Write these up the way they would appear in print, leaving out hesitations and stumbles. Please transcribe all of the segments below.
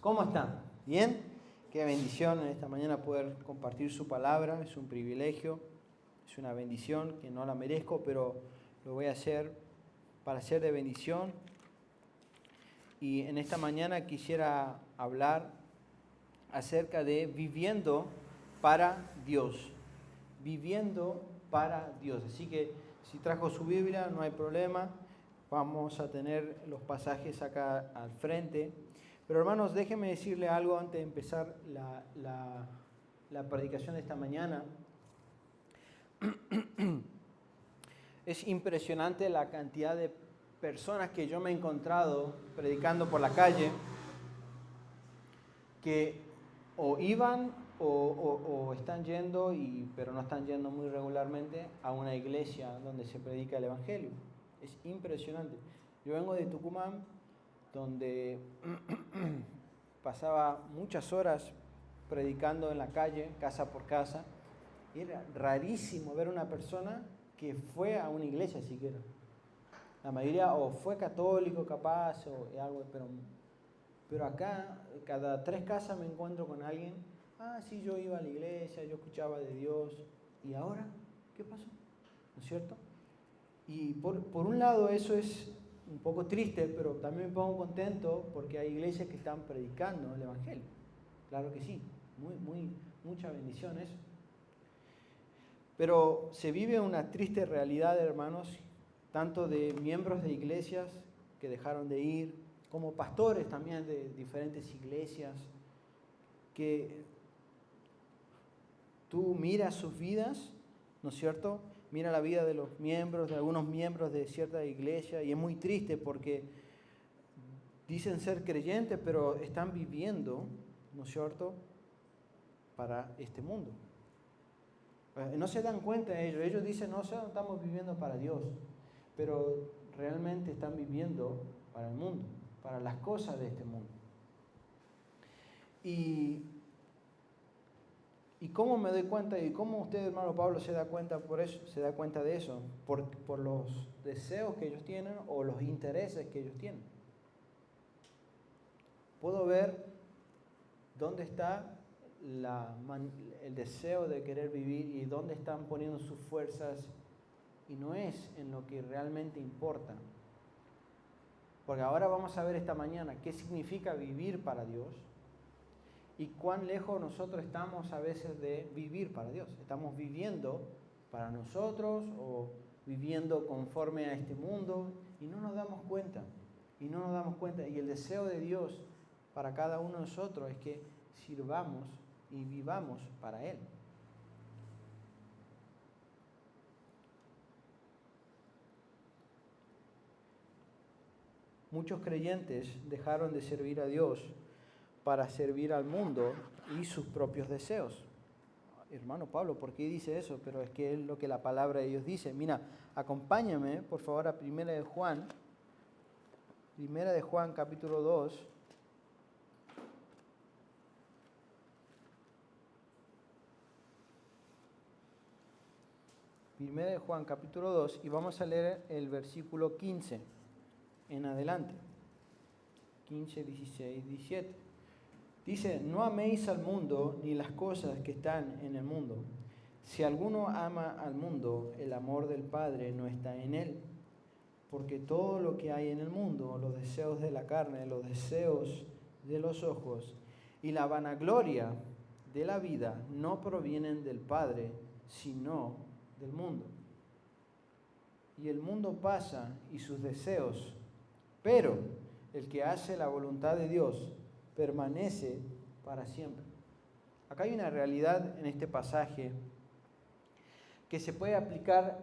¿Cómo están? ¿Bien? Qué bendición en esta mañana poder compartir su palabra. Es un privilegio, es una bendición que no la merezco, pero lo voy a hacer para ser de bendición. Y en esta mañana quisiera hablar acerca de viviendo para Dios. Viviendo para Dios. Así que si trajo su Biblia, no hay problema. Vamos a tener los pasajes acá al frente. Pero hermanos, déjenme decirle algo antes de empezar la predicación de esta mañana. Es impresionante la cantidad de personas que yo me he encontrado predicando por la calle que o iban o están yendo, pero no están yendo muy regularmente, a una iglesia donde se predica el Evangelio. Es impresionante. Yo vengo de Tucumán, donde pasaba muchas horas predicando en la calle, casa por casa, y era rarísimo ver una persona que fue a una iglesia siquiera. La mayoría o fue católico capaz o algo, pero acá, cada 3 casas me encuentro con alguien. Sí, yo iba a la iglesia, yo escuchaba de Dios. ¿Y ahora qué pasó? ¿No es cierto? Y por un lado eso es un poco triste, pero también me pongo contento porque hay iglesias que están predicando el Evangelio. Claro que sí, mucha bendición eso. Pero se vive una triste realidad, hermanos, tanto de miembros de iglesias que dejaron de ir, como pastores también de diferentes iglesias, que tú miras sus vidas, ¿no es cierto? Mira la vida de los miembros, de algunos miembros de cierta iglesia, y es muy triste porque dicen ser creyentes, pero están viviendo, ¿no es cierto?, para este mundo. No se dan cuenta ellos dicen, no estamos viviendo para Dios, pero realmente están viviendo para el mundo, para las cosas de este mundo. ¿Y cómo me doy cuenta? ¿Y cómo usted, hermano Pablo, se da cuenta de eso? Por los deseos que ellos tienen o los intereses que ellos tienen. Puedo ver dónde está el deseo de querer vivir y dónde están poniendo sus fuerzas, y no es en lo que realmente importa. Porque ahora vamos a ver esta mañana qué significa vivir para Dios. Y cuán lejos nosotros estamos a veces de vivir para Dios. Estamos viviendo para nosotros o viviendo conforme a este mundo y no nos damos cuenta. Y el deseo de Dios para cada uno de nosotros es que sirvamos y vivamos para Él. Muchos creyentes dejaron de servir a Dios para servir al mundo y sus propios deseos. Hermano Pablo, ¿por qué dice eso? Pero es que es lo que la palabra de Dios dice. Mira, acompáñame por favor a Primera de Juan capítulo 2. Primera de Juan capítulo 2 y vamos a leer el versículo 15 en adelante. 15, 16, 17. Dice, no améis al mundo ni las cosas que están en el mundo. Si alguno ama al mundo, el amor del Padre no está en él. Porque todo lo que hay en el mundo, los deseos de la carne, los deseos de los ojos y la vanagloria de la vida, no provienen del Padre, sino del mundo. Y el mundo pasa y sus deseos, pero el que hace la voluntad de Dios permanece para siempre. Acá hay una realidad en este pasaje que se puede aplicar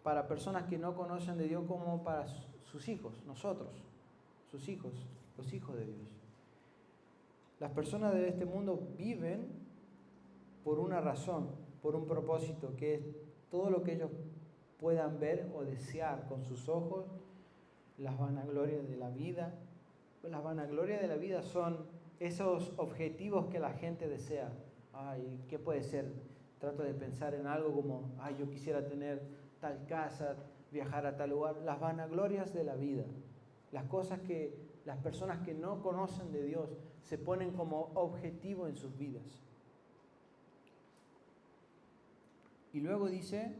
para personas que no conocen de Dios como para sus hijos, nosotros, sus hijos, los hijos de Dios. Las personas de este mundo viven por una razón, por un propósito, que es todo lo que ellos puedan ver o desear con sus ojos, las vanaglorias de la vida. Las vanaglorias de la vida son esos objetivos que la gente desea. ¿Qué puede ser? Trato de pensar en algo como, yo quisiera tener tal casa, viajar a tal lugar. Las vanaglorias de la vida, las cosas que las personas que no conocen de Dios se ponen como objetivo en sus vidas. Y luego dice,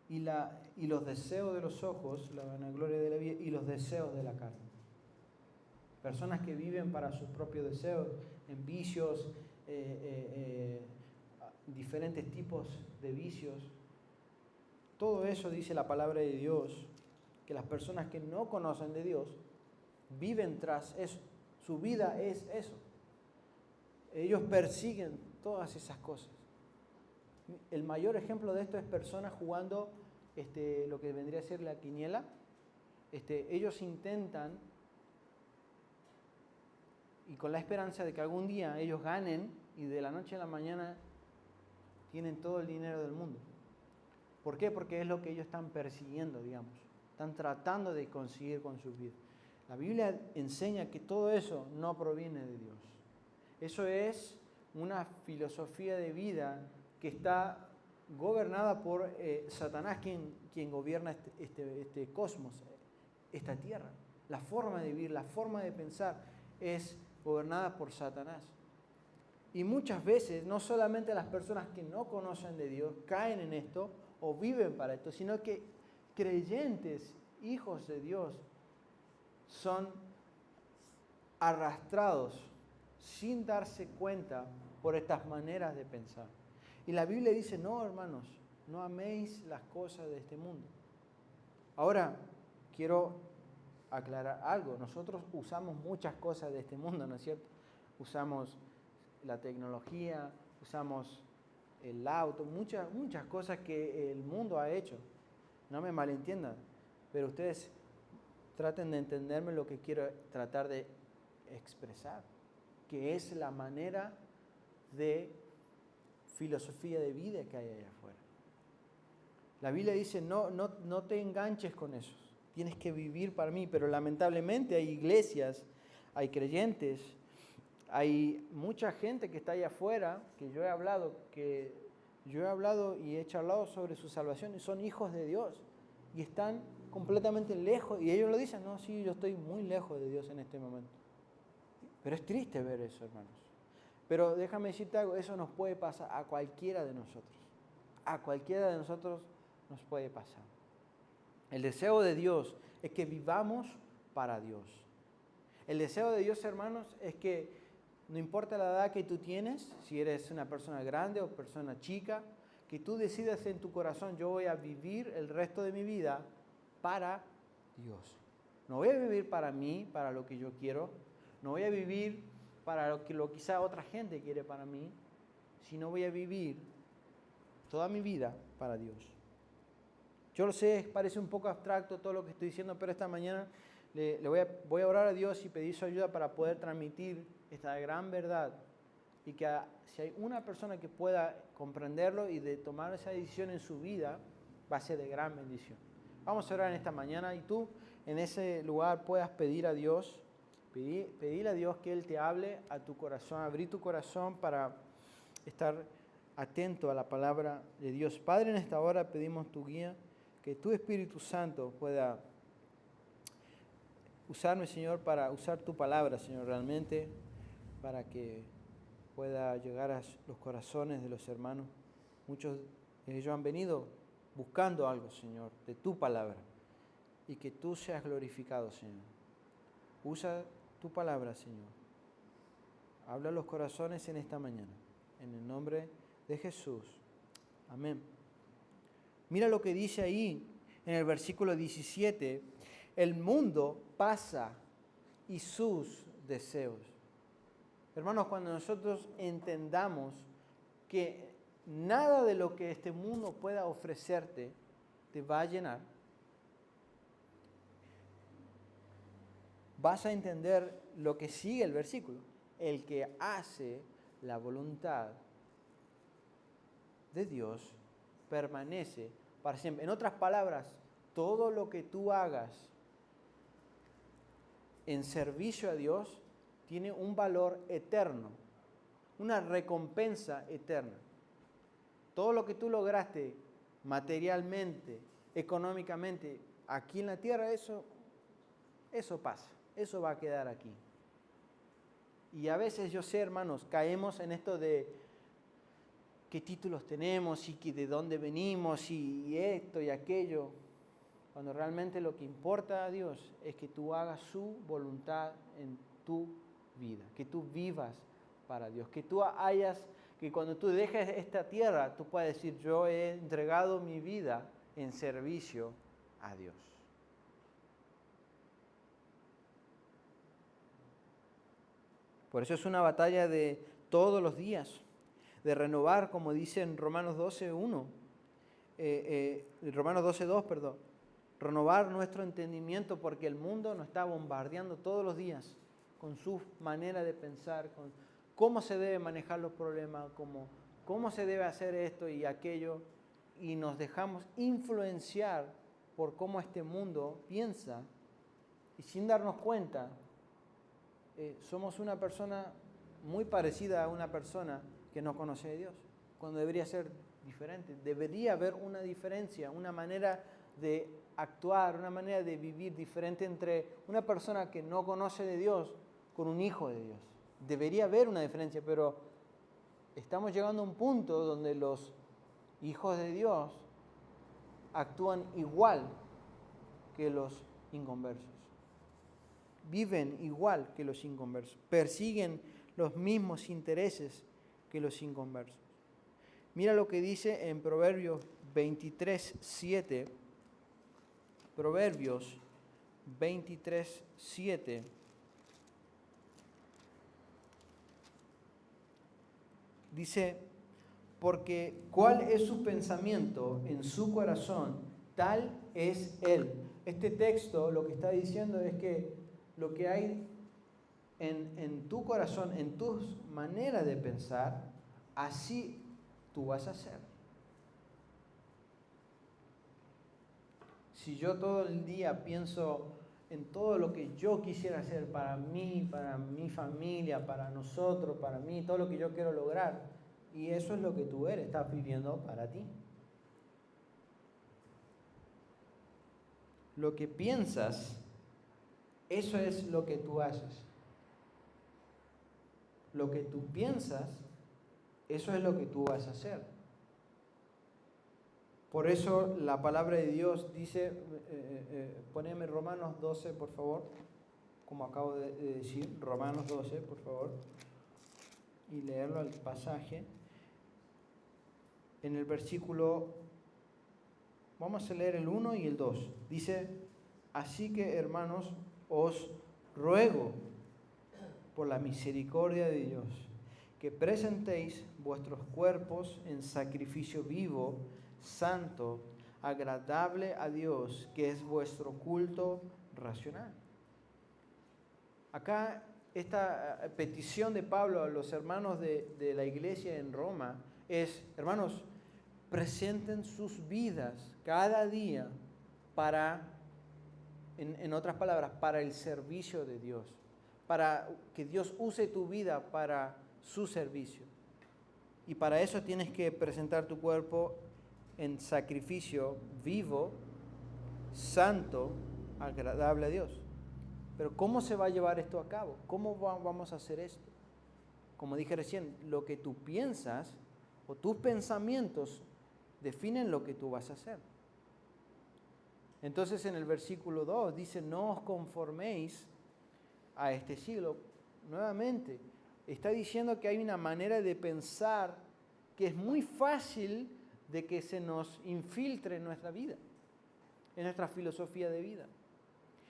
y los deseos de los ojos, la vanagloria de la vida, y los deseos de la carne. Personas que viven para sus propios deseos, en vicios, diferentes tipos de vicios. Todo eso dice la palabra de Dios, que las personas que no conocen de Dios viven tras eso. Su vida es eso. Ellos persiguen todas esas cosas. El mayor ejemplo de esto es personas jugando lo que vendría a ser la quiniela. Ellos intentan, y con la esperanza de que algún día ellos ganen, y de la noche a la mañana tienen todo el dinero del mundo. ¿Por qué? Porque es lo que ellos están persiguiendo, digamos. Están tratando de conseguir con sus vidas. La Biblia enseña que todo eso no proviene de Dios. Eso es una filosofía de vida que está gobernada por Satanás, quien gobierna este cosmos, esta tierra. La forma de vivir, la forma de pensar es gobernada por Satanás. Y muchas veces, no solamente las personas que no conocen de Dios caen en esto o viven para esto, sino que creyentes, hijos de Dios, son arrastrados sin darse cuenta por estas maneras de pensar. Y la Biblia dice, no, hermanos, no améis las cosas de este mundo. Ahora, quiero aclarar algo. Nosotros usamos muchas cosas de este mundo, ¿no es cierto? Usamos la tecnología, usamos el auto, muchas cosas que el mundo ha hecho. No me malentiendan, pero ustedes traten de entenderme lo que quiero tratar de expresar, que es la manera de filosofía de vida que hay allá afuera. La Biblia dice, no te enganches con eso, tienes que vivir para mí, pero lamentablemente hay iglesias, hay creyentes, hay mucha gente que está allá afuera, que yo he hablado y he charlado sobre su salvación, y son hijos de Dios, y están completamente lejos, y ellos lo dicen, no, sí, yo estoy muy lejos de Dios en este momento. Pero es triste ver eso, hermanos. Pero déjame decirte algo, eso nos puede pasar a cualquiera de nosotros. A cualquiera de nosotros nos puede pasar. El deseo de Dios es que vivamos para Dios. El deseo de Dios, hermanos, es que no importa la edad que tú tienes, si eres una persona grande o persona chica, que tú decidas en tu corazón, yo voy a vivir el resto de mi vida para Dios. No voy a vivir para mí, para lo que yo quiero. No voy a vivir para lo que quizá otra gente quiere para mí, sino voy a vivir toda mi vida para Dios. Yo lo sé, parece un poco abstracto todo lo que estoy diciendo, pero esta mañana voy a orar a Dios y pedir su ayuda para poder transmitir esta gran verdad. Y que si hay una persona que pueda comprenderlo y de tomar esa decisión en su vida, va a ser de gran bendición. Vamos a orar en esta mañana y tú en ese lugar puedas pedir a Dios, pedirle a Dios que Él te hable a tu corazón, abrir tu corazón para estar atento a la palabra de Dios. Padre, en esta hora pedimos tu guía, que tu Espíritu Santo pueda usarme, Señor, para usar tu palabra, Señor, realmente, para que pueda llegar a los corazones de los hermanos. Muchos de ellos han venido buscando algo, Señor, de tu palabra, y que tú seas glorificado, Señor. Usa tu palabra, Señor. Habla a los corazones en esta mañana, en el nombre de Jesús. Amén. Mira lo que dice ahí en el versículo 17. El mundo pasa y sus deseos. Hermanos, cuando nosotros entendamos que nada de lo que este mundo pueda ofrecerte te va a llenar, vas a entender lo que sigue el versículo. El que hace la voluntad de Dios permanece para siempre. En otras palabras, todo lo que tú hagas en servicio a Dios tiene un valor eterno, una recompensa eterna. Todo lo que tú lograste materialmente, económicamente, aquí en la tierra, eso pasa. eso va a quedar aquí. Y a veces yo sé, hermanos, caemos en esto de qué títulos tenemos y de dónde venimos y esto y aquello, cuando realmente lo que importa a Dios es que tú hagas su voluntad en tu vida, que tú vivas para Dios, que cuando tú dejes esta tierra, tú puedas decir, yo he entregado mi vida en servicio a Dios. Por eso es una batalla de todos los días, de renovar, como dice en Romanos 12:1, Romanos 12:2, perdón, renovar nuestro entendimiento porque el mundo nos está bombardeando todos los días con su manera de pensar, con cómo se debe manejar los problemas, cómo se debe hacer esto y aquello, y nos dejamos influenciar por cómo este mundo piensa y sin darnos cuenta, somos una persona muy parecida a una persona que no conoce a Dios, cuando debería ser diferente. Debería haber una diferencia, una manera de actuar, una manera de vivir diferente entre una persona que no conoce de Dios con un hijo de Dios. Debería haber una diferencia, pero estamos llegando a un punto donde los hijos de Dios actúan igual que los inconversos. Viven igual que los inconversos. Persiguen los mismos intereses que los inconversos. Mira lo que dice en Proverbios 23:7. Proverbios 23:7. Dice, porque ¿cuál es su pensamiento en su corazón? Tal es él. Este texto lo que está diciendo es que lo que hay en tu corazón, en tu manera de pensar, así tú vas a ser. Si yo todo el día pienso en todo lo que yo quisiera hacer para mí, para mi familia, para nosotros, para mí, todo lo que yo quiero lograr, y eso es lo que tú eres, estás viviendo para ti. Lo que piensas, eso es lo que tú haces. Lo que tú piensas, eso es lo que tú vas a hacer. Por eso la palabra de Dios dice, poneme Romanos 12, por favor, como acabo de decir, Romanos 12, por favor, y leerlo al pasaje. En el versículo, vamos a leer el 1 y el 2. Dice, así que hermanos, os ruego por la misericordia de Dios, que presentéis vuestros cuerpos en sacrificio vivo, santo, agradable a Dios, que es vuestro culto racional. Acá esta petición de Pablo a los hermanos de la iglesia en Roma es, hermanos, presenten sus vidas cada día para, en otras palabras, para el servicio de Dios, para que Dios use tu vida para su servicio. Y para eso tienes que presentar tu cuerpo en sacrificio vivo, santo, agradable a Dios. Pero ¿cómo se va a llevar esto a cabo? ¿Cómo vamos a hacer esto? Como dije recién, lo que tú piensas o tus pensamientos definen lo que tú vas a hacer. Entonces en el versículo 2 dice, no os conforméis a este siglo. Nuevamente, está diciendo que hay una manera de pensar que es muy fácil de que se nos infiltre en nuestra vida, en nuestra filosofía de vida.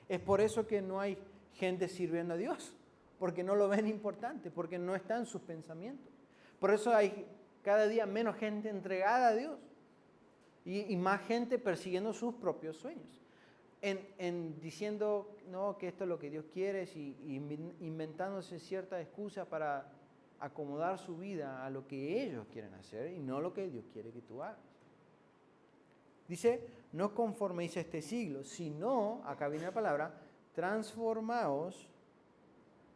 Es por eso que no hay gente sirviendo a Dios, porque no lo ven importante, porque no está en sus pensamientos. Por eso hay cada día menos gente entregada a Dios y más gente persiguiendo sus propios sueños. En diciendo no, que esto es lo que Dios quiere y inventándose ciertas excusas para acomodar su vida a lo que ellos quieren hacer y no lo que Dios quiere que tú hagas. Dice, no conforméis a este siglo, sino, acá viene la palabra, transformaos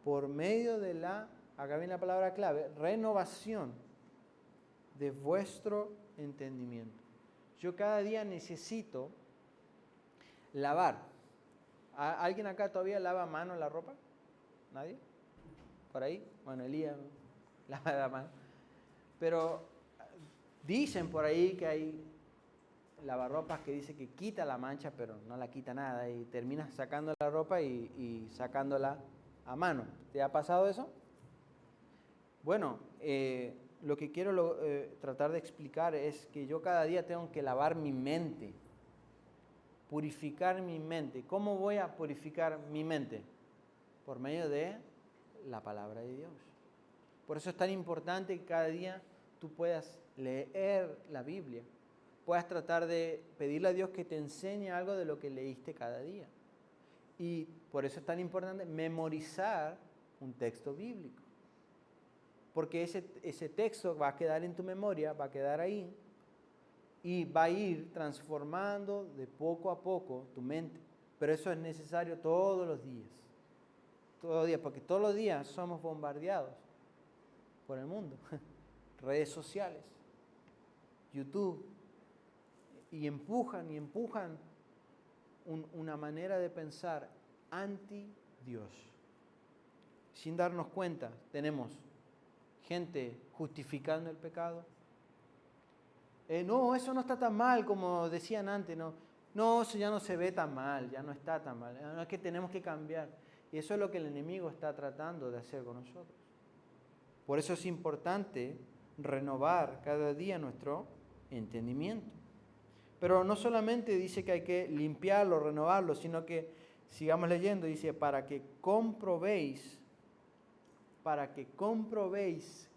por medio de acá viene la palabra clave, renovación de vuestro entendimiento. Yo cada día necesito lavar ¿Alguien acá todavía lava a mano la ropa? ¿Nadie? ¿Por ahí? Bueno, Elías lava la mano. Pero dicen por ahí que hay lavarropas que dice que quita la mancha, pero no la quita nada. Y terminas sacando la ropa y sacándola a mano. ¿Te ha pasado eso? Bueno, lo que quiero tratar de explicar es que yo cada día tengo que lavar mi mente, purificar mi mente. ¿Cómo voy a purificar mi mente? Por medio de la palabra de Dios. Por eso es tan importante que cada día tú puedas leer la Biblia, puedas tratar de pedirle a Dios que te enseñe algo de lo que leíste cada día. Y por eso es tan importante memorizar un texto bíblico. Porque ese texto va a quedar en tu memoria, va a quedar ahí y va a ir transformando de poco a poco tu mente. Pero eso es necesario todos los días. Todos los días, porque todos los días somos bombardeados por el mundo. Redes sociales, YouTube, y empujan una manera de pensar anti Dios. Sin darnos cuenta, tenemos gente justificando el pecado. No, eso no está tan mal como decían antes. No, eso ya no se ve tan mal, ya no está tan mal. No, es que tenemos que cambiar. Y eso es lo que el enemigo está tratando de hacer con nosotros. Por eso es importante renovar cada día nuestro entendimiento. Pero no solamente dice que hay que limpiarlo, renovarlo, sino que, sigamos leyendo, dice, para que comprobéis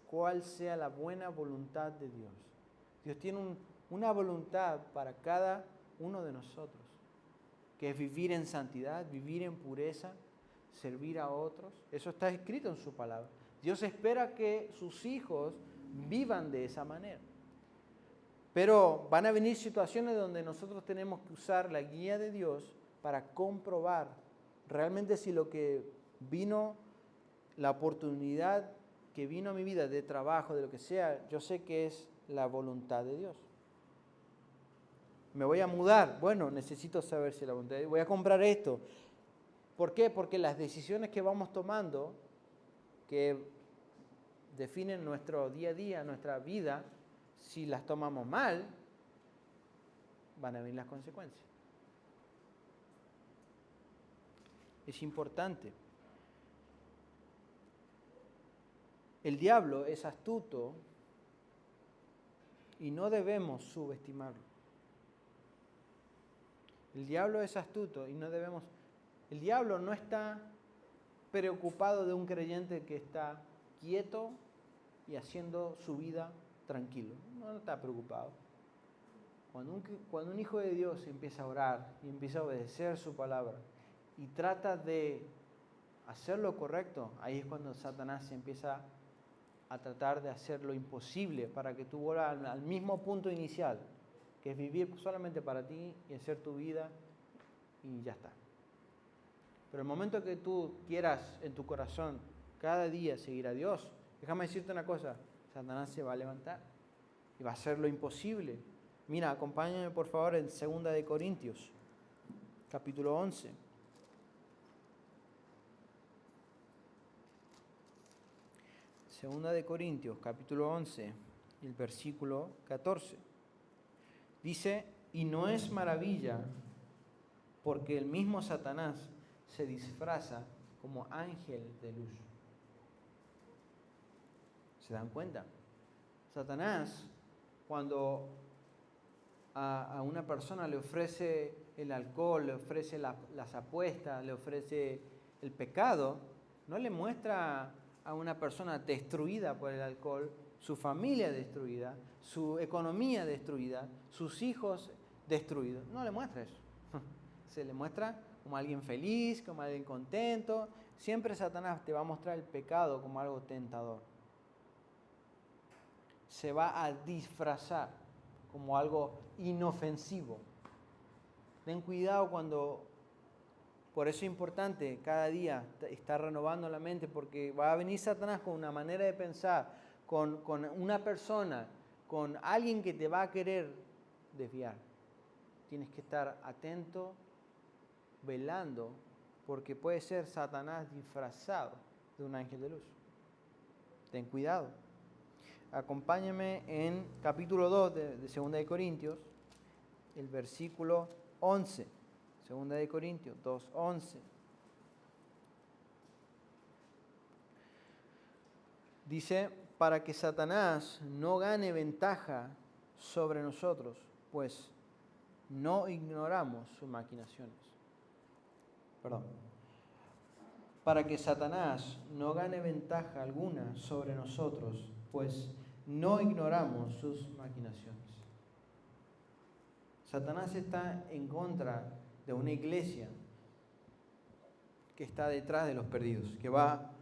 cuál sea la buena voluntad de Dios. Dios tiene una voluntad para cada uno de nosotros, que es vivir en santidad, vivir en pureza, servir a otros. Eso está escrito en su palabra. Dios espera que sus hijos vivan de esa manera. Pero van a venir situaciones donde nosotros tenemos que usar la guía de Dios para comprobar realmente si lo que vino, la oportunidad que vino a mi vida de trabajo, de lo que sea, yo sé que es la voluntad de Dios. Me voy a mudar, bueno, necesito saber si la voluntad de Dios. Voy a comprar esto. ¿Por qué? Porque las decisiones que vamos tomando, que definen nuestro día a día, nuestra vida, si las tomamos mal, van a venir las consecuencias. Es importante. El diablo es astuto y no debemos subestimarlo. El diablo es astuto y no debemos... El diablo no está preocupado de un creyente que está quieto y haciendo su vida tranquilo. No está preocupado. Cuando un hijo de Dios empieza a orar y empieza a obedecer su palabra y trata de hacer lo correcto, ahí es cuando Satanás empieza a tratar de hacer lo imposible para que tú vuelvas al mismo punto inicial, que es vivir solamente para ti y hacer tu vida y ya está. Pero el momento que tú quieras en tu corazón cada día seguir a Dios, déjame decirte una cosa, Satanás se va a levantar y va a hacer lo imposible. Mira, acompáñame por favor en 2 de Corintios, capítulo 11. Segunda de Corintios, capítulo 11, el versículo 14. Dice, y no es maravilla, porque el mismo Satanás se disfraza como ángel de luz. ¿Se dan cuenta? Satanás, cuando a una persona le ofrece el alcohol, le ofrece las apuestas, le ofrece el pecado, no le muestra a una persona destruida por el alcohol, su familia destruida, su economía destruida, sus hijos destruidos. No le muestra eso. Se le muestra como alguien feliz, como alguien contento. Siempre Satanás te va a mostrar el pecado como algo tentador. Se va a disfrazar como algo inofensivo. Ten cuidado cuando... Por eso es importante cada día estar renovando la mente, porque va a venir Satanás con una manera de pensar, con una persona, con alguien que te va a querer desviar. Tienes que estar atento, velando porque puede ser Satanás disfrazado de un ángel de luz. Ten cuidado. Acompáñame en capítulo 2 de 2 de Corintios, el versículo 11. 2 de Corintios 2:11. Dice, para que Satanás no gane ventaja sobre nosotros, pues no ignoramos sus maquinaciones. Para que Satanás no gane ventaja alguna sobre nosotros, pues no ignoramos sus maquinaciones. Satanás está en contra de una iglesia que está detrás de los perdidos, que va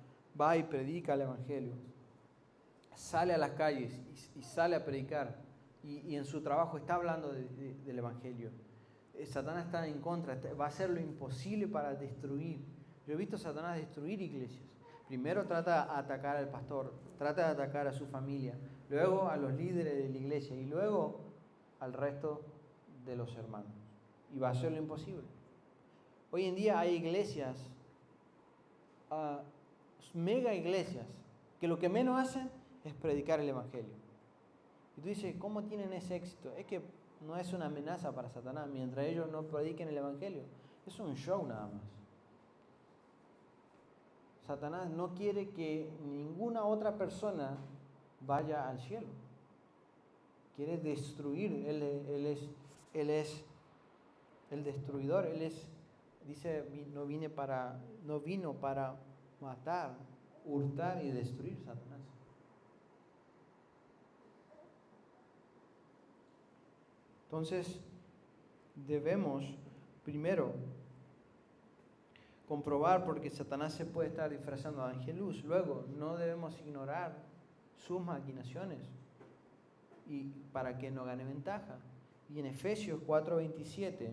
y predica el Evangelio, sale a las calles y sale a predicar, y en su trabajo está hablando del Evangelio. Satanás está en contra, va a hacer lo imposible para destruir. Yo he visto a Satanás destruir iglesias. Primero trata de atacar al pastor, trata de atacar a su familia, luego a los líderes de la iglesia y luego al resto de los hermanos. Y va a hacer lo imposible. Hoy en día hay iglesias, mega iglesias, que lo que menos hacen es predicar el Evangelio. Y tú dices, ¿cómo tienen ese éxito? Es que no es una amenaza para Satanás mientras ellos no prediquen el Evangelio. Es un show nada más. Satanás no quiere que ninguna otra persona vaya al cielo. Quiere destruir. Él es el destruidor. Dice, no vino para matar, hurtar y destruir, Satanás. Entonces, debemos primero comprobar porque Satanás se puede estar disfrazando de ángel luz. Luego, no debemos ignorar sus maquinaciones y para que no gane ventaja. Y en Efesios 4:27,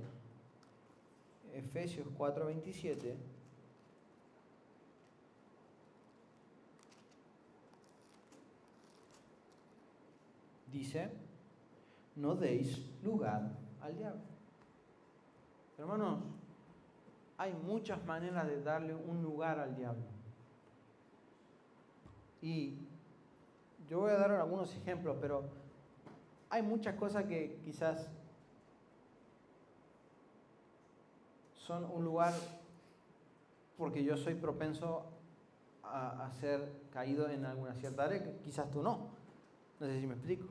dice, no deis lugar al diablo. Hermanos, hay muchas maneras de darle un lugar al diablo. Y yo voy a dar algunos ejemplos, pero hay muchas cosas que quizás son un lugar porque yo soy propenso a ser caído en alguna cierta área que quizás tú no. No sé si me explico.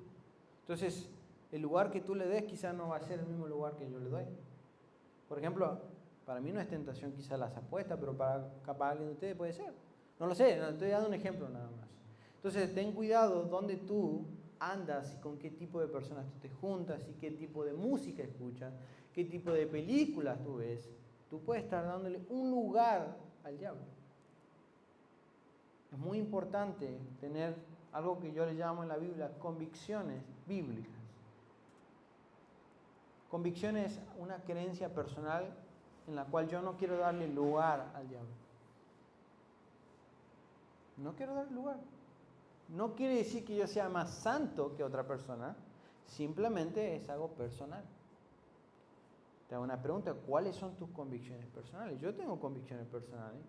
Entonces, el lugar que tú le des quizás no va a ser el mismo lugar que yo le doy. Por ejemplo, para mí no es tentación quizás las apuestas, pero para capaz alguien de ustedes puede ser. No lo sé, estoy dando un ejemplo nada más. Entonces, ten cuidado dónde tú andas y con qué tipo de personas tú te juntas y qué tipo de música escuchas, qué tipo de películas tú ves. Tú puedes estar dándole un lugar al diablo. Es muy importante tener algo que yo le llamo en la Biblia convicciones bíblicas. Convicción es una creencia personal en la cual yo no quiero darle lugar al diablo. No quiero darle lugar. No quiere decir que yo sea más santo que otra persona, simplemente es algo personal. Te hago una pregunta, ¿cuáles son tus convicciones personales? Yo tengo convicciones personales.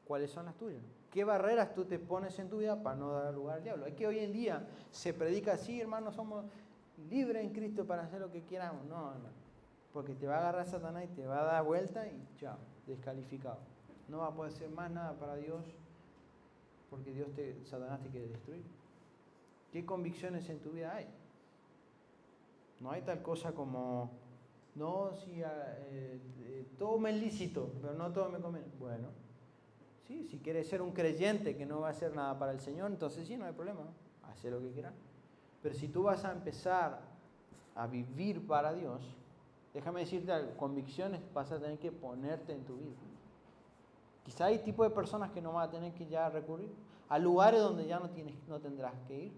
¿Cuáles son las tuyas? ¿Qué barreras tú te pones en tu vida para no dar lugar al diablo? Es que hoy en día se predica así, hermanos, somos libres en Cristo para hacer lo que queramos. No, hermano. Porque te va a agarrar Satanás y te va a dar vuelta y chao, descalificado. No va a poder hacer más nada para Dios porque Satanás te quiere destruir. ¿Qué convicciones en tu vida hay? No hay tal cosa como, no, si todo me es lícito, pero no todo me conviene. Bueno, sí, si quieres ser un creyente que no va a hacer nada para el Señor, entonces sí, no hay problema, hace lo que quieras. Pero si tú vas a empezar a vivir para Dios, déjame decirte algo, convicciones vas a tener que ponerte en tu vida. Quizá hay tipo de personas que no van a tener que ya recurrir a lugares donde ya no tendrás que ir.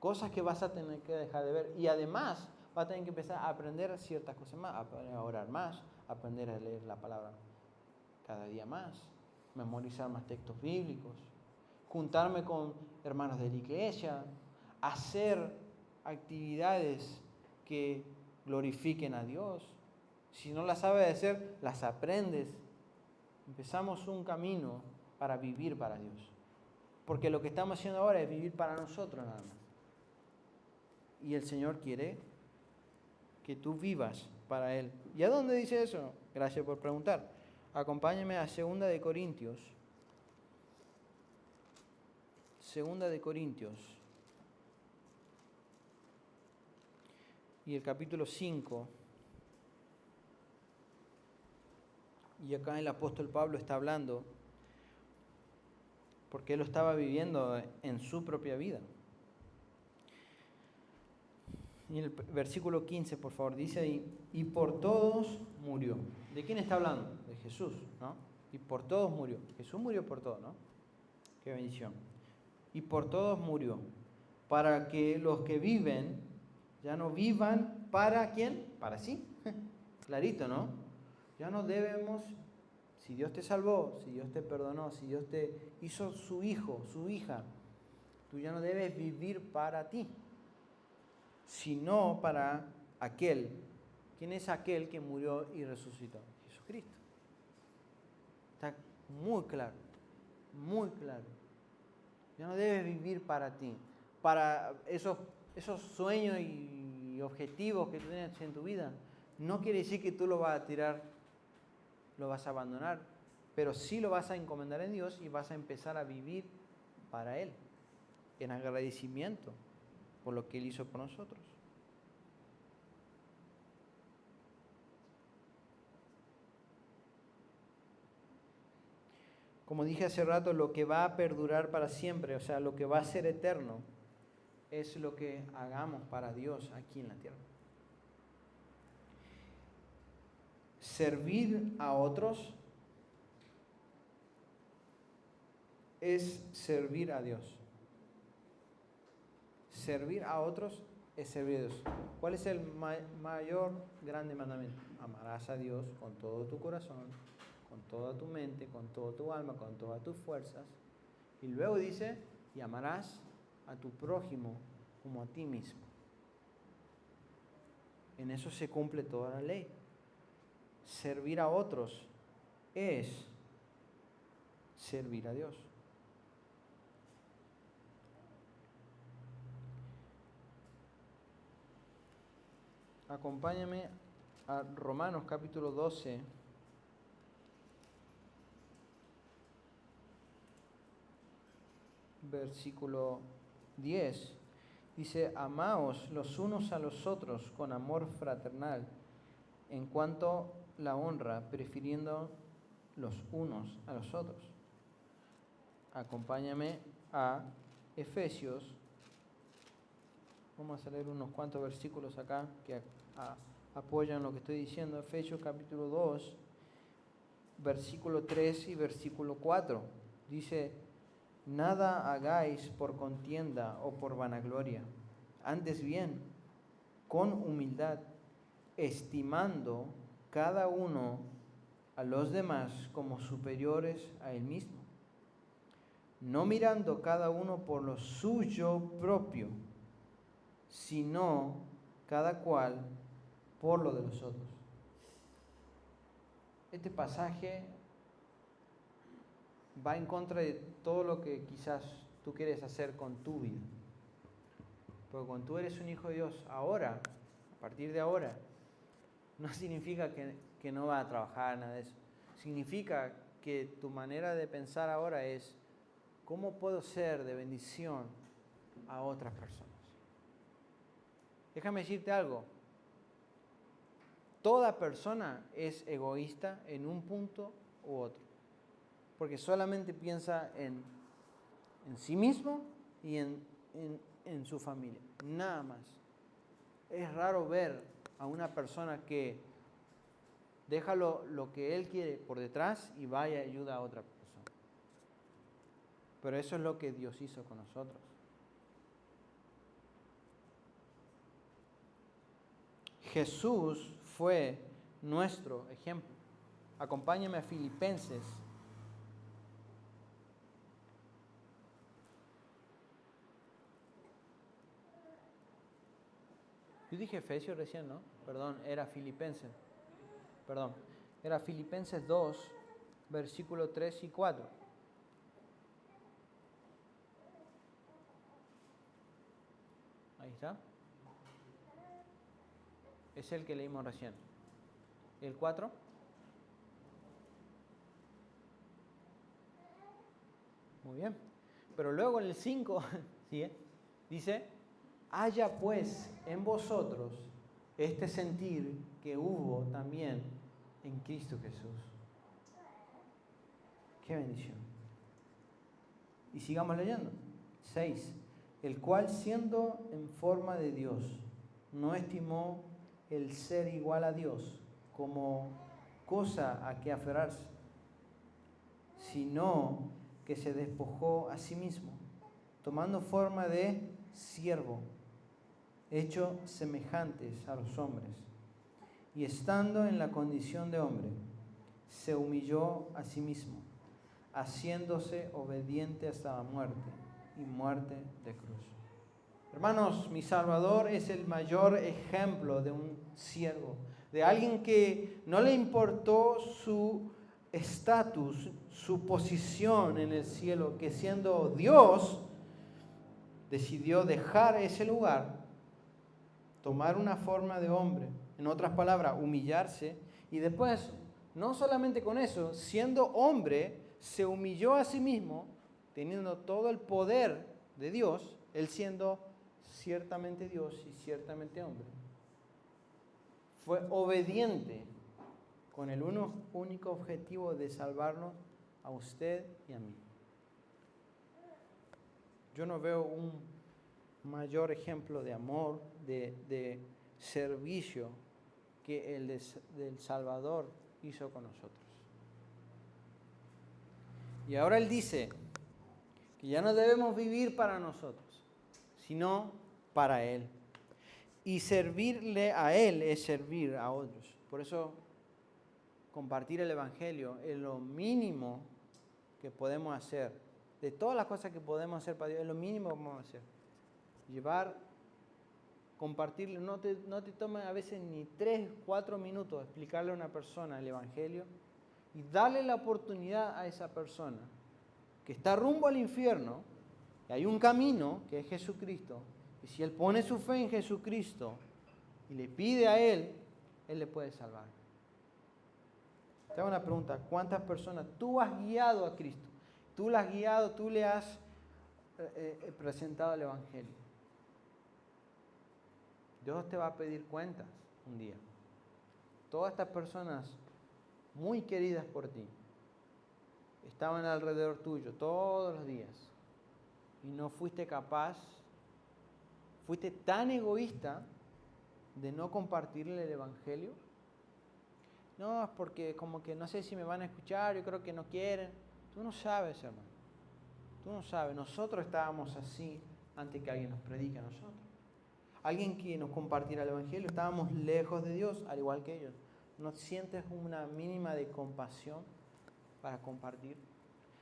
Cosas que vas a tener que dejar de ver. Y además vas a tener que empezar a aprender ciertas cosas más, a orar más, a aprender a leer la palabra cada día más, memorizar más textos bíblicos, juntarme con hermanos de la iglesia, hacer actividades que glorifiquen a Dios. Si no las sabes hacer, las aprendes. Empezamos un camino para vivir para Dios. Porque lo que estamos haciendo ahora es vivir para nosotros nada más. Y el Señor quiere que tú vivas para Él. ¿Y a dónde dice eso? Gracias por preguntar. Acompáñame a 2 de Corintios. 2 de Corintios. Y el capítulo 5. Y acá el apóstol Pablo está hablando porque él lo estaba viviendo en su propia vida. Y el versículo 15, por favor, dice ahí, y por todos murió. ¿De quién está hablando? De Jesús, ¿no? Y por todos murió. Jesús murió por todos, ¿no? Qué bendición. Y por todos murió, para que los que viven ya no vivan para ¿quién? Para sí. Clarito, ¿no? Ya no debemos, si Dios te salvó, si Dios te perdonó, si Dios te hizo su hijo, su hija, tú ya no debes vivir para ti, sino para aquel. ¿Quién es aquel que murió y resucitó? Jesucristo. Está muy claro, muy claro. Ya no debes vivir para ti, para esos sueños y objetivos que tú tienes en tu vida. No quiere decir que tú lo vas a tirar, lo vas a abandonar, pero sí lo vas a encomendar en Dios y vas a empezar a vivir para Él, en agradecimiento por lo que Él hizo por nosotros. Como dije hace rato, lo que va a perdurar para siempre, o sea, lo que va a ser eterno, es lo que hagamos para Dios aquí en la tierra. Servir a otros es servir a Dios. Servir a otros es servir a Dios. ¿Cuál es el mayor grande mandamiento? Amarás a Dios con todo tu corazón, con toda tu mente, con toda tu alma, con todas tus fuerzas. Y luego dice, y amarás a tu prójimo como a ti mismo. En eso se cumple toda la ley. Servir a otros es servir a Dios. Acompáñame a Romanos capítulo 12. Versículo 10. Dice, amaos los unos a los otros con amor fraternal, en cuanto la honra, prefiriendo los unos a los otros. Acompáñame a Efesios. Vamos a leer unos cuantos versículos acá que apoyan lo que estoy diciendo. Efesios capítulo 2, versículo 3 y versículo 4. Dice, nada hagáis por contienda o por vanagloria, antes bien, con humildad, estimando cada uno a los demás como superiores a él mismo, no mirando cada uno por lo suyo propio, sino cada cual por lo de los otros. Este pasaje va en contra de todo lo que quizás tú quieres hacer con tu vida. Porque cuando tú eres un hijo de Dios, ahora, a partir de ahora, no significa que no vas a trabajar, nada de eso. Significa que tu manera de pensar ahora es, ¿cómo puedo ser de bendición a otras personas? Déjame decirte algo. Toda persona es egoísta en un punto u otro. Porque solamente piensa en sí mismo y en su familia. Nada más. Es raro ver a una persona que deja lo que él quiere por detrás y vaya y ayuda a otra persona. Pero eso es lo que Dios hizo con nosotros. Jesús fue nuestro ejemplo. Acompáñame a Filipenses. Yo dije Efesios recién, ¿no? Perdón, era Filipenses. perdón, era Filipenses 2, versículos 3 y 4. Ahí está. Es el que leímos recién. ¿El 4? Muy bien. Pero luego en el 5, ¿sí? Dice, haya pues en vosotros este sentir que hubo también en Cristo Jesús. Qué bendición. Y sigamos leyendo. 6. El cual siendo en forma de Dios, no estimó el ser igual a Dios como cosa a que aferrarse, sino que se despojó a sí mismo, tomando forma de siervo, hecho semejantes a los hombres, y estando en la condición de hombre, se humilló a sí mismo, haciéndose obediente hasta la muerte, y muerte de cruz. Hermanos, mi Salvador es el mayor ejemplo de un siervo, de alguien que no le importó su estatus, su posición en el cielo, que siendo Dios, decidió dejar ese lugar, tomar una forma de hombre, en otras palabras, humillarse, y después, no solamente con eso, siendo hombre, se humilló a sí mismo, teniendo todo el poder de Dios, él siendo ciertamente Dios y ciertamente hombre. Fue obediente con el único objetivo de salvarnos a usted y a mí. Yo no veo un mayor ejemplo de amor, de servicio que el del Salvador hizo con nosotros. Y ahora Él dice que ya no debemos vivir para nosotros, sino para Él. Y servirle a Él es servir a otros. Por eso compartir el Evangelio es lo mínimo que podemos hacer. De todas las cosas que podemos hacer para Dios, es lo mínimo que podemos hacer. Compartirlo, no te toma a veces ni 3, 4 minutos explicarle a una persona el Evangelio y darle la oportunidad a esa persona que está rumbo al infierno, y hay un camino que es Jesucristo, y si él pone su fe en Jesucristo y le pide a Él le puede salvar. Te hago una pregunta, ¿cuántas personas tú has guiado a Cristo? Tú le has guiado, tú le has presentado el Evangelio. Dios te va a pedir cuentas un día. Todas estas personas muy queridas por ti estaban alrededor tuyo todos los días y no fuiste capaz, fuiste tan egoísta de no compartirle el Evangelio. No, es porque como que no sé si me van a escuchar, yo creo que no quieren. Tú no sabes, hermano. Tú no sabes. Nosotros estábamos así antes que alguien nos predique a nosotros. Alguien que nos compartiera el Evangelio, estábamos lejos de Dios, al igual que ellos. ¿No sientes una mínima de compasión para compartir?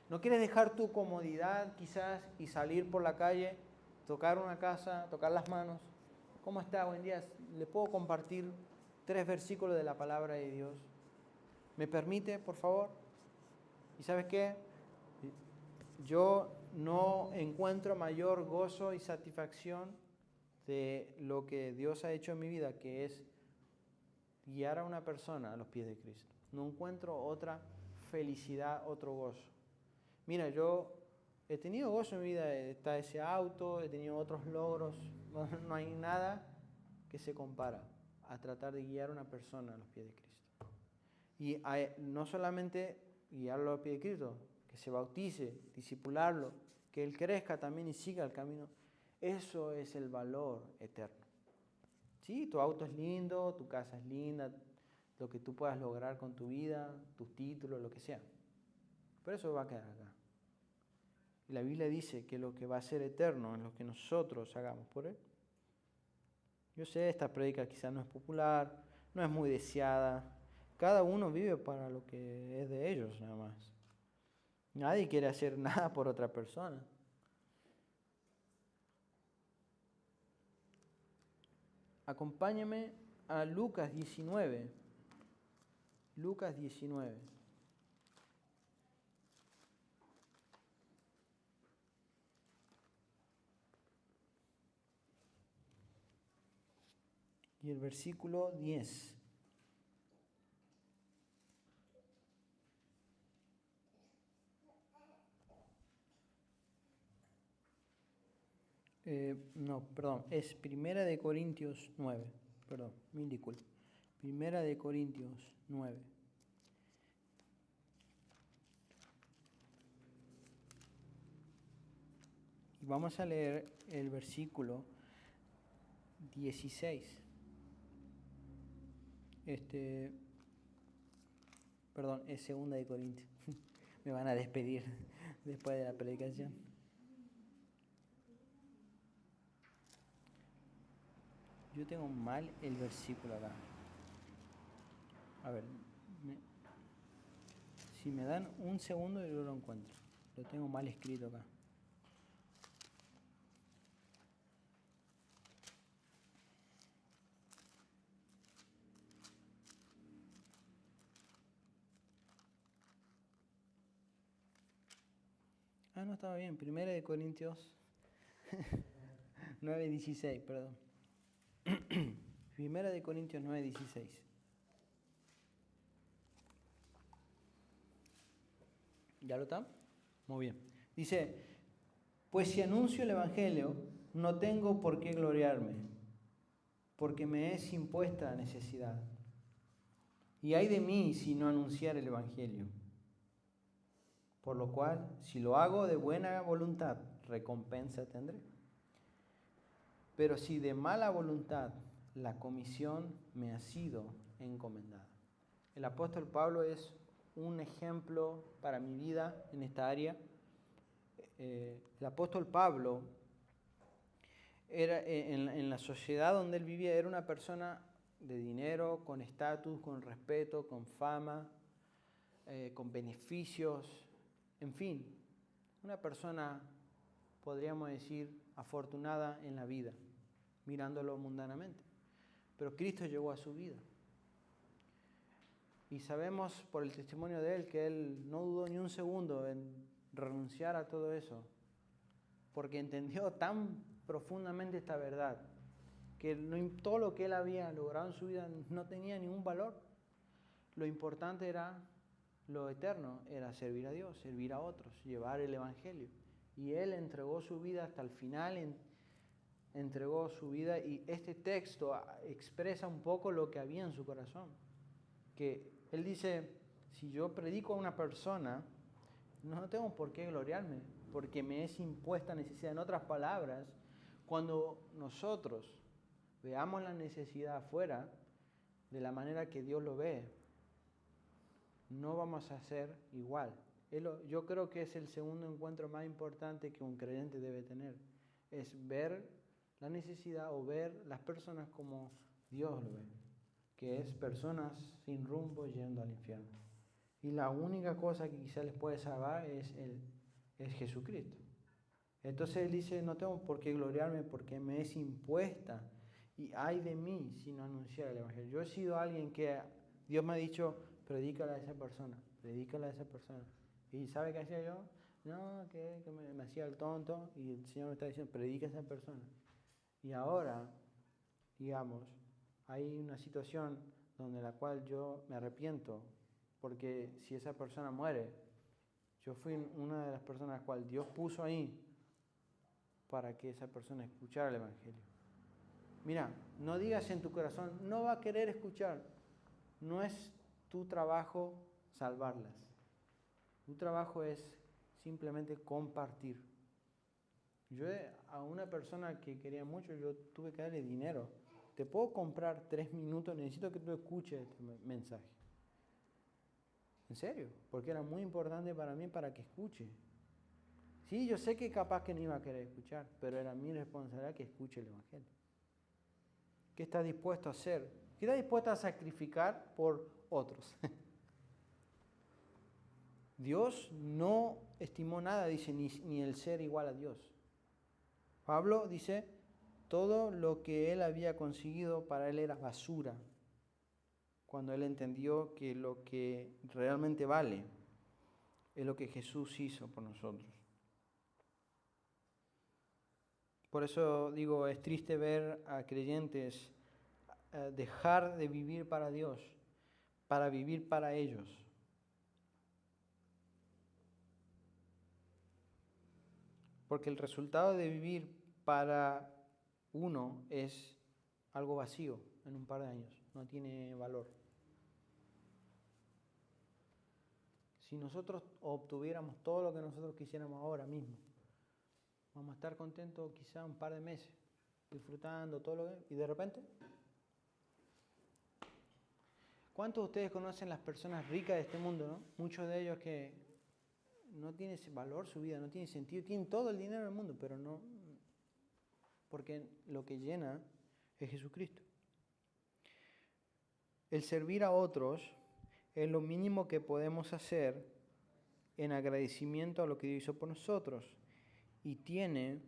¿No quieres dejar tu comodidad quizás y salir por la calle, tocar una casa, tocar las manos? ¿Cómo está? Buen día. ¿Le puedo compartir 3 versículos de la palabra de Dios? ¿Me permite, por favor? ¿Y sabes qué? Yo no encuentro mayor gozo y satisfacción de lo que Dios ha hecho en mi vida, que es guiar a una persona a los pies de Cristo. No encuentro otra felicidad, otro gozo. Mira, yo he tenido gozo en mi vida, está ese auto, he tenido otros logros, no hay nada que se compara a tratar de guiar a una persona a los pies de Cristo. Y no solamente guiarlo a los pies de Cristo, que se bautice, discipularlo, que él crezca también y siga el camino. Eso es el valor eterno. Sí, tu auto es lindo, tu casa es linda, lo que tú puedas lograr con tu vida, tus títulos, lo que sea. Pero eso va a quedar acá. Y la Biblia dice que lo que va a ser eterno es lo que nosotros hagamos por Él. Yo sé, esta prédica quizás no es popular, no es muy deseada. Cada uno vive para lo que es de ellos, nada más. Nadie quiere hacer nada por otra persona. Acompáñame a Lucas 19. Lucas 19. Y el versículo 10. No, perdón, es Primera de Corintios 9. Perdón, mil disculpas. Primera de Corintios 9. Y vamos a leer el versículo 16. Perdón, es Segunda de Corintios. Me van a despedir después de la predicación. Yo tengo mal el versículo acá. A ver, si me dan un segundo yo lo encuentro. Lo tengo mal escrito acá. No estaba bien. Primera de Corintios 9:16, perdón. Primera de Corintios 9:16. ¿Ya lo está? Muy bien. Dice, pues si anuncio el Evangelio, no tengo por qué gloriarme, porque me es impuesta necesidad. Y ay de mí si no anunciar el Evangelio. Por lo cual, si lo hago de buena voluntad, recompensa tendré. Pero si de mala voluntad, la comisión me ha sido encomendada. El apóstol Pablo es un ejemplo para mi vida en esta área. El apóstol Pablo era en la sociedad donde él vivía, era una persona de dinero, con estatus, con respeto, con fama, con beneficios, en fin, una persona, podríamos decir, afortunada en la vida, mirándolo mundanamente. Pero Cristo llegó a su vida. Y sabemos por el testimonio de él que él no dudó ni un segundo en renunciar a todo eso, porque entendió tan profundamente esta verdad, que todo lo que él había logrado en su vida no tenía ningún valor. Lo importante era lo eterno, era servir a Dios, servir a otros, llevar el Evangelio. Y él entregó su vida hasta el final, entregó su vida, y este texto expresa un poco lo que había en su corazón. Que él dice, si yo predico a una persona, no tengo por qué gloriarme, porque me es impuesta necesidad. En otras palabras, cuando nosotros veamos la necesidad afuera, de la manera que Dios lo ve, no vamos a ser igual. Yo creo que es el segundo encuentro más importante que un creyente debe tener. Es ver la necesidad o ver las personas como Dios lo ve, que es personas sin rumbo yendo al infierno. Y la única cosa que quizá les puede salvar es Jesucristo. Entonces él dice, no tengo por qué gloriarme porque me es impuesta. Y ay de mí si no anunciar el Evangelio. Yo he sido alguien que Dios me ha dicho, predícala a esa persona, predícala a esa persona. ¿Y sabe qué hacía yo? No, que me hacía el tonto, y el Señor me está diciendo, predica a esa persona. Y ahora, digamos, hay una situación donde la cual yo me arrepiento, porque si esa persona muere, yo fui una de las personas a las cuales Dios puso ahí para que esa persona escuchara el Evangelio. Mira, no digas en tu corazón, no va a querer escuchar. No es tu trabajo salvarlas. Tu trabajo es simplemente compartir. Yo a una persona que quería mucho, yo tuve que darle dinero. Te puedo comprar 3 minutos, necesito que tú escuches este mensaje. En serio, porque era muy importante para mí para que escuche. Sí, yo sé que capaz que no iba a querer escuchar, pero era mi responsabilidad que escuche el Evangelio. ¿Qué estás dispuesto a hacer? ¿Qué estás dispuesto a sacrificar por otros? Dios no estimó nada, dice, ni el ser igual a Dios. Pablo dice, todo lo que él había conseguido para él era basura. cuando él entendió que lo que realmente vale es lo que Jesús hizo por nosotros. Por eso digo, es triste ver a creyentes dejar de vivir para Dios, para vivir para ellos. Porque el resultado de vivir para uno es algo vacío en un par de años, no tiene valor. Si nosotros obtuviéramos todo lo que nosotros quisiéramos ahora mismo, vamos a estar contentos quizá un par de meses, disfrutando todo lo que... Y de repente, ¿cuántos de ustedes conocen las personas ricas de este mundo, no? Muchos de ellos que no tienen valor su vida, no tiene sentido, tienen todo el dinero del mundo, pero no, porque lo que llena es Jesucristo. El servir a otros es lo mínimo que podemos hacer en agradecimiento a lo que Dios hizo por nosotros y tiene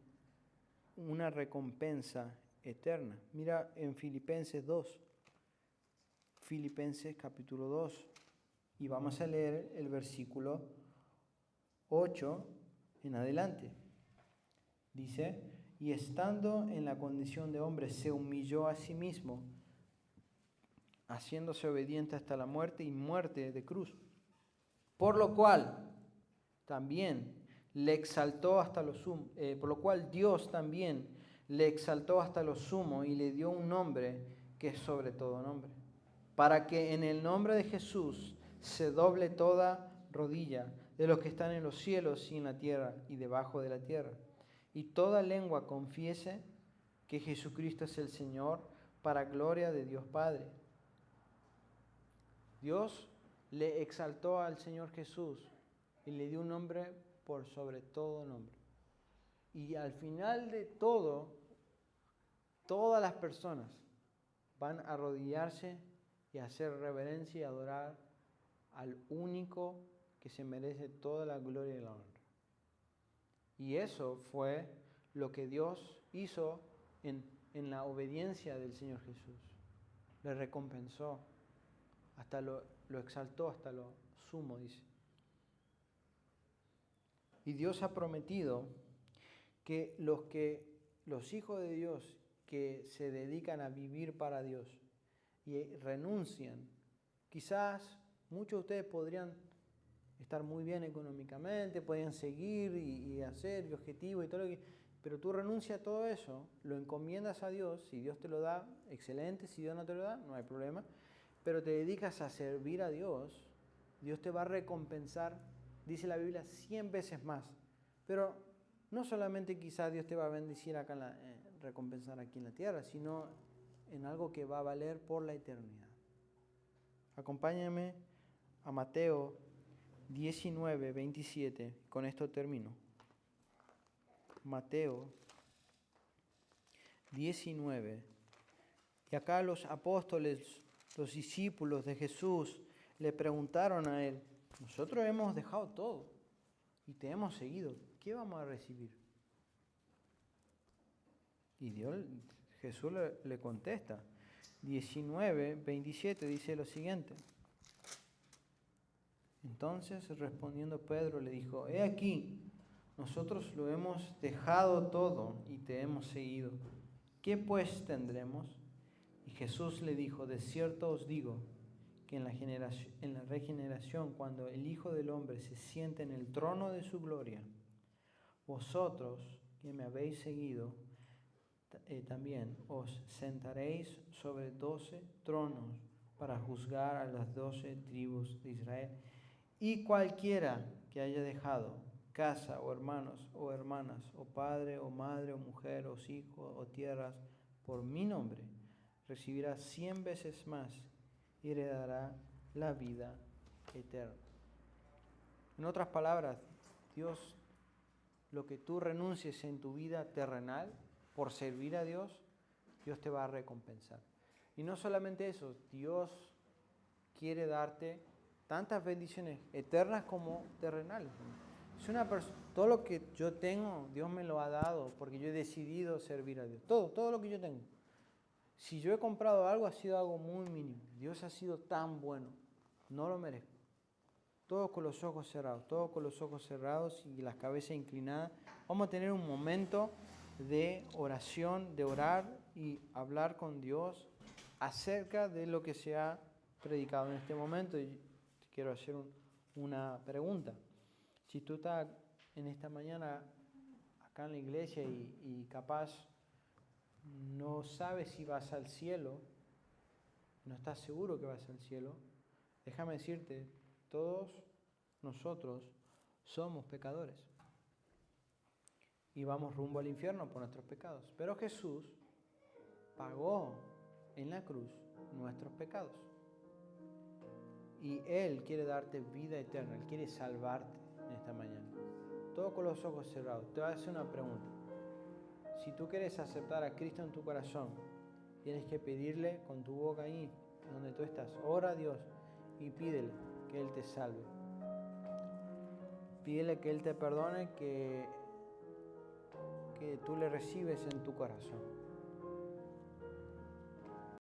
una recompensa eterna. Mira en Filipenses 2, Filipenses capítulo 2, y vamos a leer el versículo 8 en adelante. Dice, y estando en la condición de hombre, se humilló a sí mismo, haciéndose obediente hasta la muerte y muerte de cruz. Por lo cual también le exaltó hasta lo sumo, por lo cual Dios también le exaltó hasta lo sumo y le dio un nombre que es sobre todo nombre, para que en el nombre de Jesús se doble toda rodilla de los que están en los cielos y en la tierra y debajo de la tierra, y toda lengua confiese que Jesucristo es el Señor, para gloria de Dios Padre. Dios le exaltó al Señor Jesús y le dio un nombre por sobre todo nombre. Y al final de todo, todas las personas van a arrodillarse y a hacer reverencia y adorar al único que se merece toda la gloria y la honra. Y eso fue lo que Dios hizo en la obediencia del Señor Jesús. Le recompensó, hasta lo exaltó hasta lo sumo, dice. Y Dios ha prometido que los hijos de Dios que se dedican a vivir para Dios y renuncian, quizás muchos de ustedes podrían estar muy bien económicamente, podrían seguir y hacer y objetivo y todo lo que... Pero tú renuncias a todo eso, lo encomiendas a Dios, si Dios te lo da, excelente, si Dios no te lo da, no hay problema, pero te dedicas a servir a Dios, Dios te va a recompensar, dice la Biblia, 100 veces más. Pero no solamente quizás Dios te va a bendecir acá, recompensar aquí en la tierra, sino en algo que va a valer por la eternidad. Acompáñame a Mateo 19, 27, con esto termino. Mateo 19. Y acá los apóstoles, los discípulos de Jesús, le preguntaron a él, nosotros hemos dejado todo y te hemos seguido, ¿qué vamos a recibir? Y Jesús le contesta, 19, 27 dice lo siguiente. Entonces respondiendo Pedro le dijo, he aquí, nosotros lo hemos dejado todo y te hemos seguido. ¿Qué pues tendremos? Y Jesús le dijo, de cierto os digo, que en la regeneración, cuando el Hijo del Hombre se siente en el trono de su gloria, vosotros que me habéis seguido, también os sentaréis sobre 12 tronos para juzgar a las 12 tribus de Israel. Y cualquiera que haya dejado casa o hermanos o hermanas o padre o madre o mujer o hijos o tierras por mi nombre, recibirá 100 veces más y heredará la vida eterna. En otras palabras, Dios, lo que tú renuncies en tu vida terrenal por servir a Dios, Dios te va a recompensar. Y no solamente eso, Dios quiere darte tantas bendiciones eternas como terrenales. Todo lo que yo tengo, Dios me lo ha dado porque yo he decidido servir a Dios. Todo lo que yo tengo. Si yo he comprado algo, ha sido algo muy mínimo. Dios ha sido tan bueno. No lo merezco. Todos con los ojos cerrados y las cabezas inclinadas. Vamos a tener un momento de oración, de orar y hablar con Dios acerca de lo que se ha predicado en este momento. Y quiero hacer una pregunta. Si tú estás en esta mañana acá en la iglesia y capaz no sabes si vas al cielo, no estás seguro que vas al cielo, déjame decirte, todos nosotros somos pecadores y vamos rumbo al infierno por nuestros pecados. Pero Jesús pagó en la cruz nuestros pecados. Y Él quiere darte vida eterna, Él quiere salvarte en esta mañana. Todo con los ojos cerrados. Te voy a hacer una pregunta. Si tú quieres aceptar a Cristo en tu corazón, tienes que pedirle con tu boca ahí, donde tú estás. Ora a Dios y pídele que Él te salve. Pídele que Él te perdone, que tú le recibes en tu corazón.